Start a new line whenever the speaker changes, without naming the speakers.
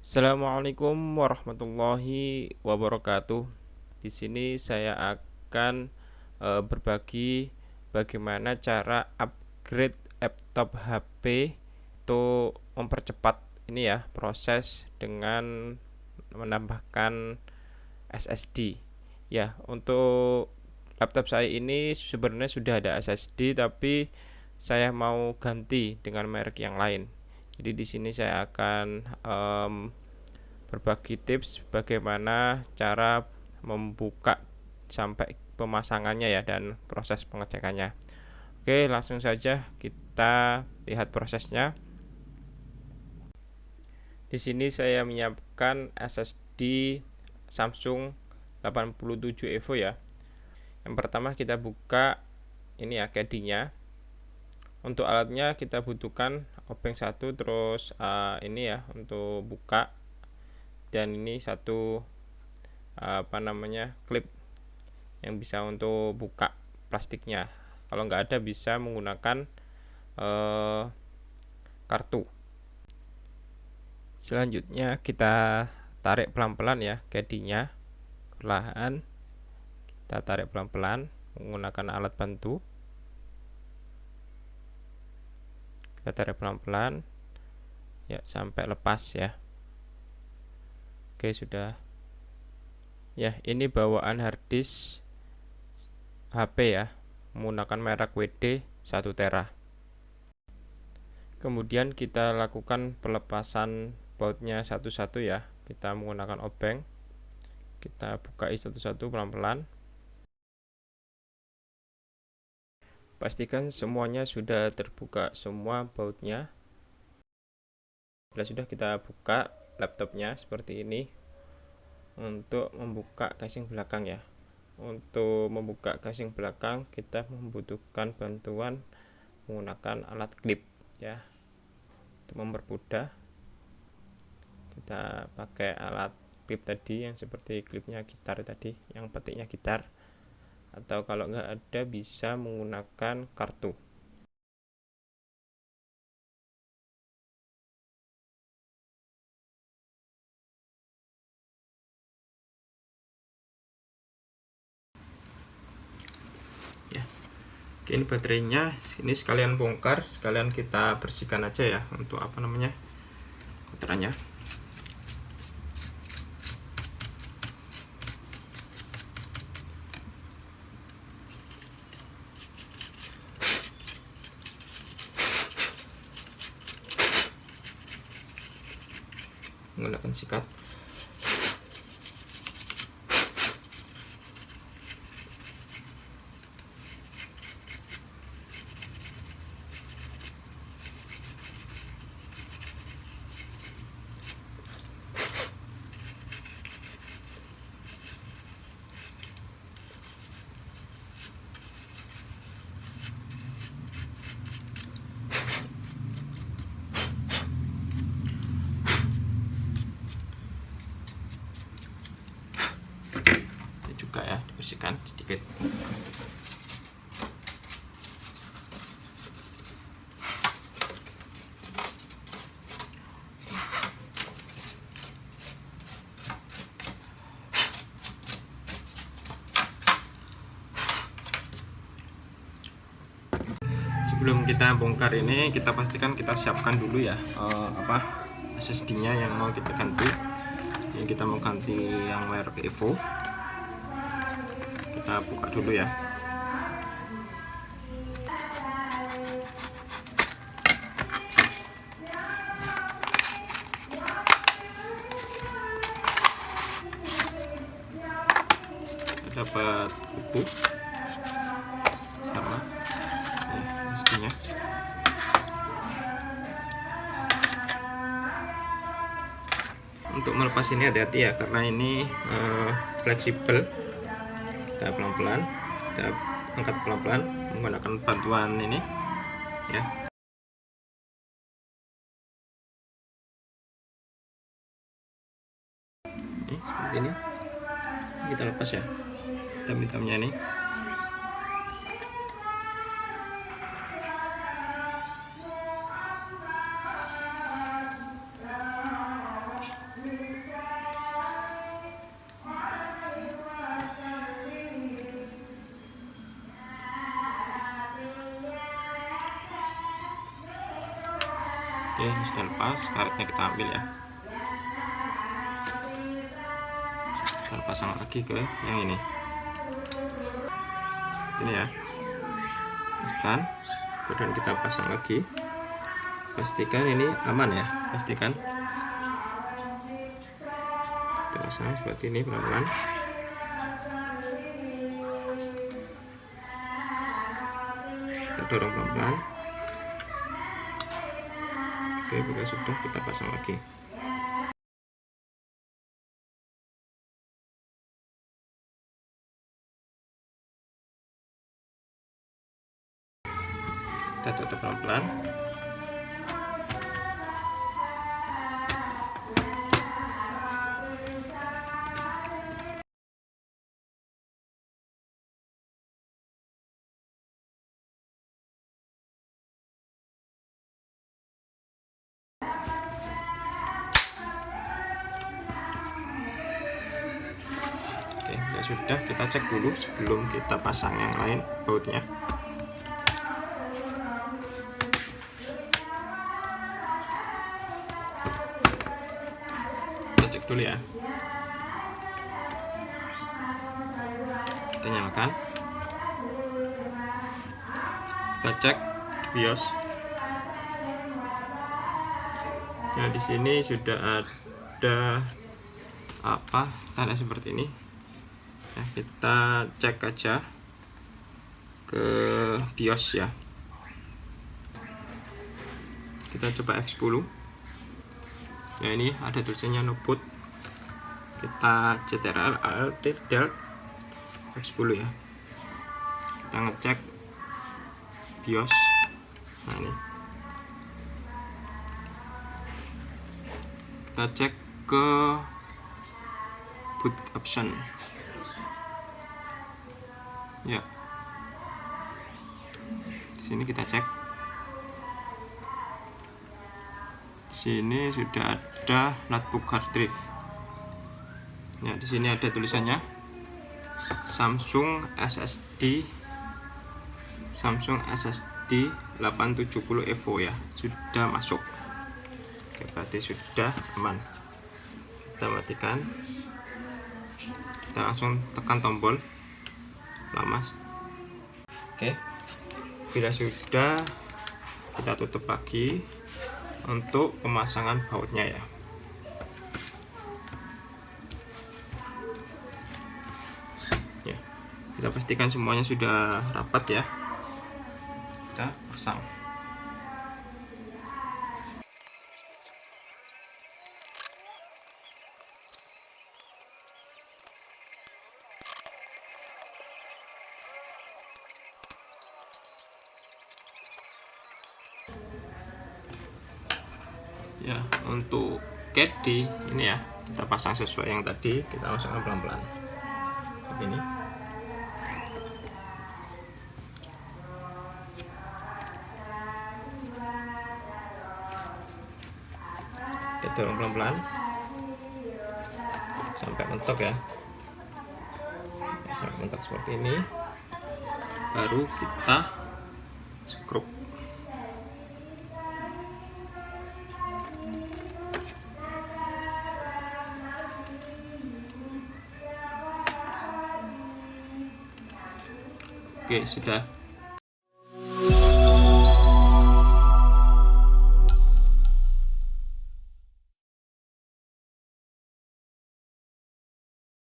Assalamualaikum warahmatullahi wabarakatuh. Di sini saya akan berbagi bagaimana cara upgrade laptop HP untuk mempercepat ini ya proses dengan menambahkan SSD. Ya, untuk laptop saya ini sebenarnya sudah ada SSD tapi saya mau ganti dengan merek yang lain. Jadi di sini saya akan berbagi tips bagaimana cara membuka sampai pemasangannya ya dan proses pengecekannya. Oke, langsung saja kita lihat prosesnya. Di sini saya menyiapkan SSD Samsung 87 Evo ya. Yang pertama kita buka ini ya CAD-nya. Untuk alatnya kita butuhkan obeng 1, terus ini ya untuk buka, dan ini satu klip yang bisa untuk buka plastiknya. Kalau nggak ada bisa menggunakan kartu. Selanjutnya kita tarik pelan-pelan ya CAD-nya, perlahan kita tarik pelan-pelan menggunakan alat bantu. Kita tarik pelan-pelan ya sampai lepas ya. Oke, sudah ya. Ini bawaan harddisk HP ya, menggunakan merek WD 1 tera. Kemudian kita lakukan pelepasan bautnya satu-satu ya. Kita menggunakan obeng, kita buka satu-satu pelan-pelan. Pastikan semuanya sudah terbuka semua bautnya. Bila sudah, kita buka laptopnya seperti ini. Untuk membuka casing belakang ya, untuk membuka casing belakang kita membutuhkan bantuan menggunakan alat klip ya. Untuk mempermudah, kita pakai alat klip tadi yang seperti klipnya gitar tadi, yang petiknya gitar, atau kalau nggak ada bisa menggunakan kartu. Ya, oke, ini baterainya. Sini sekalian bongkar, sekalian kita bersihkan aja ya untuk kotorannya. Menggunakan sikat. Juga ya, dibersihkan sedikit. Sebelum kita bongkar ini, kita pastikan kita siapkan dulu ya SSD-nya yang mau kita ganti. Ini kita mau ganti yang merek Evo. Kita buka dulu ya. Dapat buku sama SSD-nya. Untuk melepas ini hati-hati ya, karena ini fleksibel. Kita pelan-pelan, kita angkat pelan-pelan menggunakan bantuan ini ya. Ini seperti ini. Kita lepas ya hitam-hitamnya ini. Oke, ini sudah lepas, karetnya kita ambil ya. Kita pasang lagi ke yang ini ya, pastikan, kemudian kita pasang lagi, pastikan ini aman ya, pastikan kita pasang seperti ini pelan-pelan. Kita dorong pelan-pelan. Oke, bila sudah kita pasang lagi. Kita tutup pelan-pelan. Oke, ya sudah, kita cek dulu sebelum kita pasang yang lain bautnya. Kita cek dulu ya. Kita nyalakan. Kita cek BIOS. Nah, di sini sudah ada tanda seperti ini. Nah, kita cek aja ke BIOS ya. Kita coba F10. Ya, ini ada tulisannya no boot. Kita CTRL Alt Del F10 ya. Kita ngecek BIOS. Nah, ini kita cek ke boot option ya. Di sini kita cek. Di sini sudah ada notebook hard drive. Ya, di sini ada tulisannya Samsung SSD 870 Evo ya, sudah masuk. Oke, berarti sudah aman. Kita matikan. Kita langsung tekan tombol lama. Oke, bila sudah, kita tutup lagi untuk pemasangan bautnya ya. Ya, kita pastikan semuanya sudah rapat ya. Kita pasang. Ya, untuk caddy ini ya, kita pasang sesuai yang tadi, kita masukkan pelan-pelan begini. Kita dorong pelan-pelan sampai mentok ya, sampai mentok seperti ini, baru kita skrup. Oke, sudah